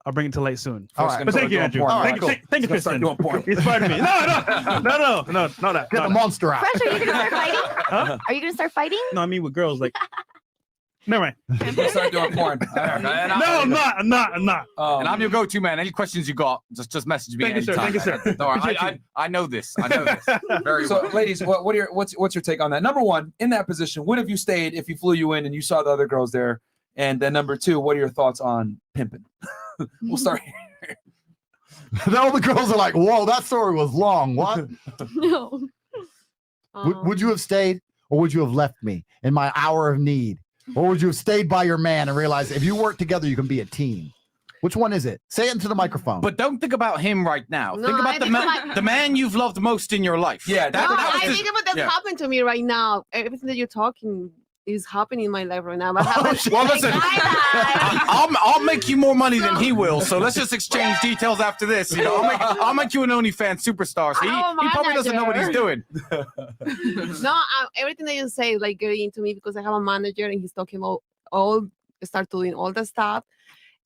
I'll bring it to light soon. All right. But thank you, Andrew. Thank you, Kristen. Inspired me. No, that. Get the monster out. Fresh, are you gonna start fighting? Huh? Are you gonna start fighting? No, I mean with girls, like. Never mind. Start doing porn. No, I'm not. And I'm your go-to man. Any questions you got, just message me. Thank you, sir. anytime. Thank you, sir. Don't worry, I know this. Very So, well. ladies, what's your take on that? Number one, in that position, would have you stayed if he flew you in and you saw the other girls there? And then number two, what are your thoughts on pimping? We'll start here. All the girls are like, "Whoa, that story was long." What? No. Would you have stayed, or would you have left me in my hour of need? Or would you have stayed by your man and realized if you work together, you can be a team? Which one is it? Say it into the microphone. But don't think about him right now. No, think I about the man you've loved most in your life. Yeah, I think about that's happened to me right now. Everything that you're talking is happening in my life right now. Well, listen, I'll make you more money than he will. So let's just exchange details after this. You know, I'll make you an OnlyFans superstar. So he probably doesn't know what he's doing. No, everything that you say is like getting into me because I have a manager and he's talking about start doing all the stuff.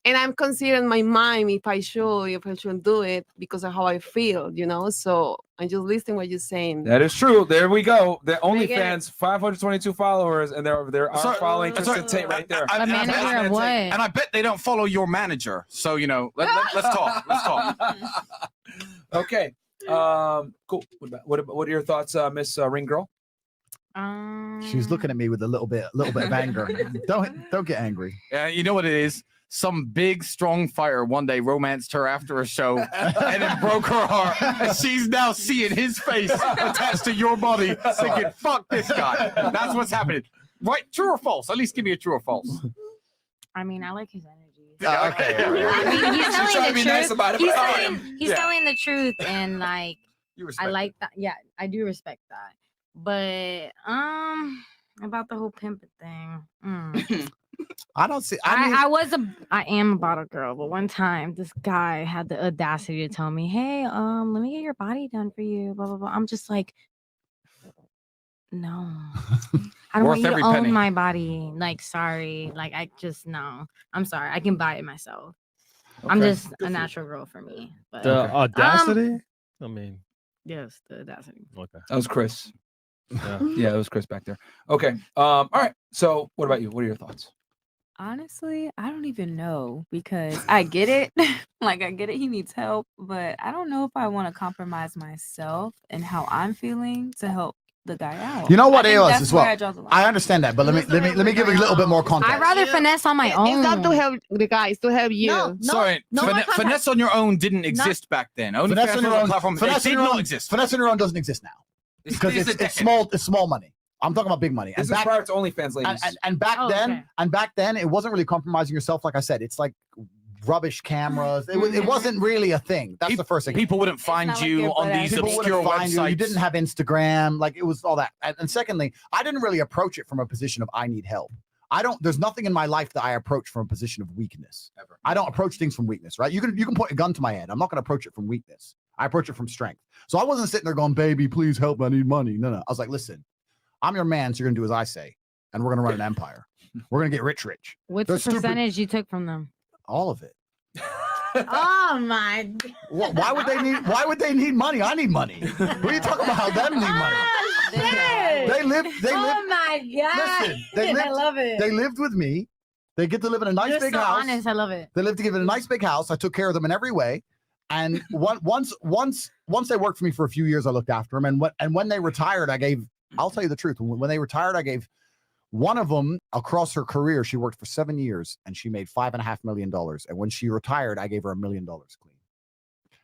And I'm considering my mind if I shouldn't do it because of how I feel, you know. So I'm just listening what you're saying. That is true. There we go. The OnlyFans, 522 followers, and they're following Kristen Tate right there. A manager of what? And I bet they don't follow your manager. So you know, let's talk. Let's talk. Okay. Cool. What are your thoughts, Miss Ring Girl? She's looking at me with a little bit of anger. Don't get angry. Yeah, you know what it is. Some big, strong fighter one day romanced her after a show and it broke her heart. And she's now seeing his face attached to your body, thinking, fuck this guy. That's what's happening. Right? True or false? At least give me a true or false. I mean, I like his energy. Okay. I mean, he's telling the nice truth. about it, He's telling the truth, and like You I respect like that. Yeah, I do respect that. But about the whole pimping thing. I don't see. I am a bottle girl, but one time this guy had the audacity to tell me, "Hey, let me get your body done for you." Blah blah blah. I'm just like, no, I don't want you to own my body. Like, sorry, like I just no. I'm sorry, I can buy it myself. Okay. I'm just a natural girl for me. But, the audacity. I mean, yes, the audacity. Okay, that was Chris. Yeah, it was Chris back there. Okay. All right. So, what about you? What are your thoughts? Honestly, I don't even know because I get it. Like, I get it. He needs help, but I don't know if I want to compromise myself and how I'm feeling to help the guy out. You know what, I AOS as well. I understand that, but let me give you a little bit more context. I'd rather finesse on my own. It's not to help the guys, to help you. No, Sorry, finesse on your own didn't exist back then. Finesse on your own platform, finesse did on your not own, exist. finesse on your own doesn't exist now because it's small. It's small money. I'm talking about big money. This is prior to OnlyFans, ladies. And back then, it wasn't really compromising yourself. Like I said, it's like rubbish cameras. It wasn't really a thing. That's the first thing. People wouldn't find you on these obscure websites. You didn't have Instagram. Like it was all that. And secondly, I didn't really approach it from a position of I need help. There's nothing in my life that I approach from a position of weakness. Ever. I don't approach things from weakness, right? You can point a gun to my head. I'm not going to approach it from weakness. I approach it from strength. So I wasn't sitting there going, baby, please help. I need money. No. I was like, listen, I'm your man, so you're going to do as I say, and we're going to run an empire. We're going to get rich. What's the percentage you took from them? All of it. Oh my! Why would they need money? I need money. What are you talking about? How them need money? They live. Oh my god! Listen, I love it. They lived with me. They get to live in a nice big house. Honest, I love it. They live to give it a nice big house. I took care of them in every way. And once they worked for me for a few years, I looked after them. And when they retired, I'll tell you the truth. When they retired, I gave one of them across her career. She worked for 7 years and she made $5.5 million. And when she retired, I gave her $1 million clean.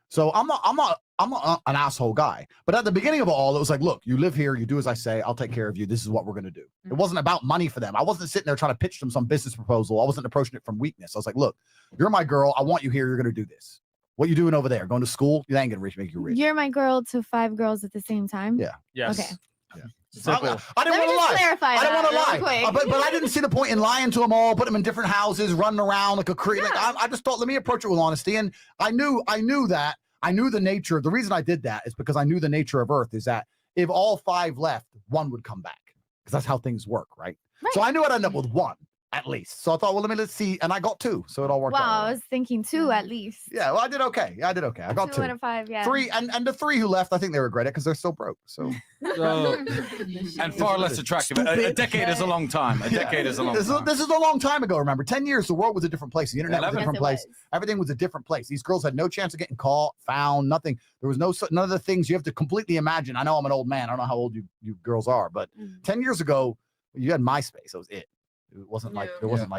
So I'm not an asshole guy. But at the beginning of it all, it was like, look, you live here, you do as I say, I'll take care of you. This is what we're gonna do. It wasn't about money for them. I wasn't sitting there trying to pitch them some business proposal. I wasn't approaching it from weakness. I was like, look, you're my girl. I want you here. You're gonna do this. What you doing over there? Going to school? You ain't gonna make you rich. You're my girl to 5 girls at the same time. Yeah. Yes. Okay. Yeah. I didn't want to lie. Clarify I didn't want that to lie. But I didn't see the point in lying to them all, put them in different houses, running around like a creep. Like, I just thought, let me approach it with honesty. And I knew the nature. The reason I did that is because I knew the nature of Earth is that if all 5 left, 1 would come back because that's how things work, right? So I knew I'd end up with 1. at least. So I thought, well, let's see, and I got 2, so it all worked out. Wow, I Well. was thinking 2 at least. Yeah, well, I did okay. I got 2 out of 5. Yeah. 3, and the 3 who left, I think they regret it because they're still broke. So And far less attractive. A decade is a long time. A decade is a long time. This is a long time ago. Remember, 10 years, the world was a different place. The internet was a different place. Was. Everything was a different place. These girls had no chance of getting caught, found, nothing. There was none of the things you have to completely imagine. I know I'm an old man. I don't know how old you girls are, but 10 years ago, you had MySpace. That was it. It wasn't like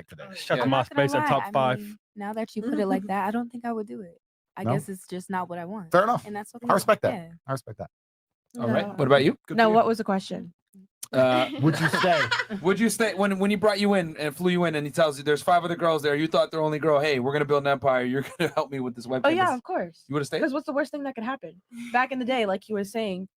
today. Shut the I'm not gonna MySpace at lie, top I 5. mean, now that you put it like that, I don't think I would do it. I No? guess it's just not what I want. Fair enough. And that's okay. I respect that. Yeah. I respect that. All right. What about you? Good No, for you. what was the question? Would you stay? Would you stay when he brought you in and flew you in and he tells you there's 5 other girls there? You thought they're only girl. Hey, we're gonna build an empire. You're gonna help me with this webcam. Oh yeah, of course. You would have stayed? Because what's the worst thing that could happen? Back in the day, like you were saying,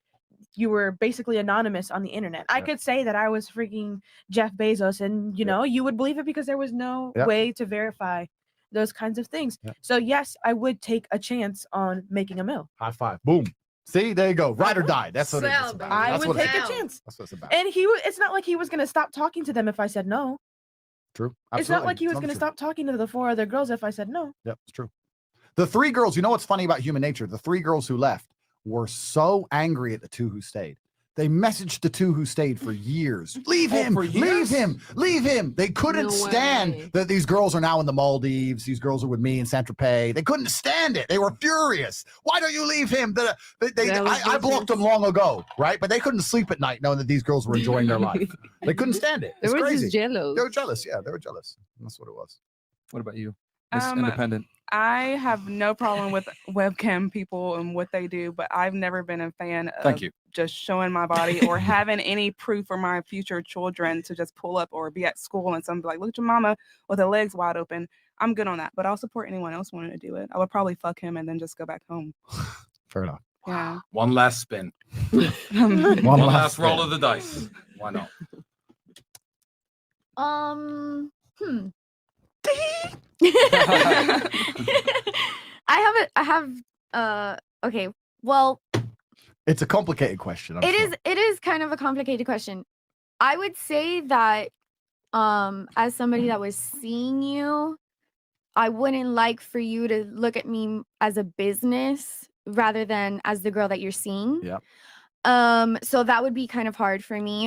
you were basically anonymous on the internet. I could say that I was freaking Jeff Bezos, and you know, you would believe it because there was no way to verify those kinds of things. So yes, I would take a chance on making a mill. High five. Boom. See, there you go. Ride or die. That's what it's about. I That's would what take it's a chance. That's what it's about. And it's not like he was gonna stop talking to them if I said no. True. It's not Absolutely. like he was No, gonna true. stop talking to the 4 other girls if I said no. Yep, it's true. The 3 girls, you know what's funny about human nature? The 3 girls who left were so angry at the 2 who stayed. They messaged the 2 who stayed for years. Leave him, for leave years? him, leave him. They couldn't No stand way. that these girls are now in the Maldives. These girls are with me in Saint-Tropez. They couldn't stand it. They were furious. Why don't you leave him? I blocked them long ago, right? But they couldn't sleep at night knowing that these girls were enjoying their life. They couldn't stand it. They It's were crazy. just jealous. They were jealous. Yeah, they were jealous. That's what it was. What about you, Miss Um, Independent? I have no problem with webcam people and what they do, but I've never been a fan of Thank you. just showing my body or having any proof for my future children to just pull up or be at school and somebody like, look at your mama with her legs wide open. I'm good on that, but I'll support anyone else wanting to do it. I would probably fuck him and then just go back home. Fair enough. Yeah. One last spin. One One last last roll spin. of the dice. Why not? I have okay. Well, It's a complicated question. I'm sure. it is kind of a complicated question. I would say that as somebody that was seeing you, I wouldn't like for you to look at me as a business rather than as the girl that you're seeing. Yeah. So that would be kind of hard for me.